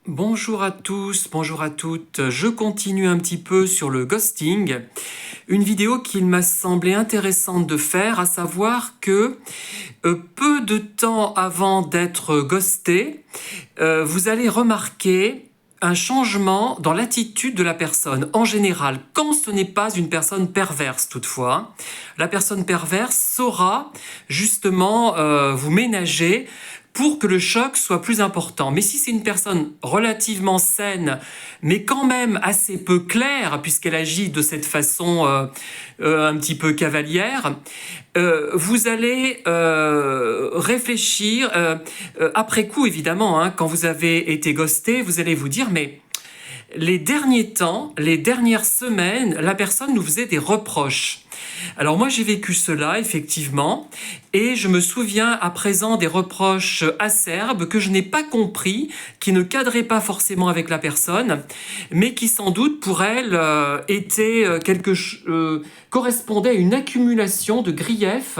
Bonjour à tous, bonjour à toutes. Je continue un petit peu sur le ghosting. Une vidéo qu'il m'a semblé intéressante de faire, à savoir que peu de temps avant d'être ghosté, vous allez remarquer un changement dans l'attitude de la personne, en général, quand ce n'est pas une personne perverse toutefois. La personne perverse saura justement vous ménager pour que le choc soit plus important. Mais si c'est une personne relativement saine, mais quand même assez peu claire, puisqu'elle agit de cette façon un petit peu cavalière, vous allez réfléchir, après coup évidemment, hein, quand vous avez été ghosté, vous allez vous dire, mais les derniers temps, les dernières semaines, la personne nous faisait des reproches. Alors moi j'ai vécu cela effectivement et je me souviens à présent des reproches acerbes que je n'ai pas compris, qui ne cadraient pas forcément avec la personne, mais qui sans doute pour elle étaient correspondaient à une accumulation de griefs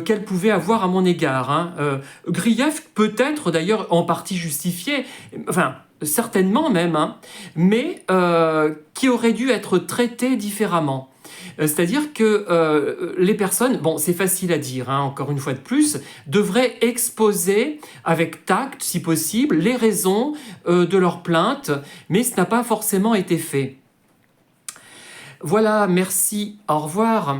qu'elle pouvait avoir à mon égard. Hein. Griefs peut-être d'ailleurs en partie justifiés, enfin certainement même, hein, mais qui auraient dû être traités différemment. C'est-à-dire que les personnes, bon c'est facile à dire, hein, encore une fois de plus, devraient exposer avec tact, si possible, les raisons de leur plainte, mais ce n'a pas forcément été fait. Voilà, merci, au revoir.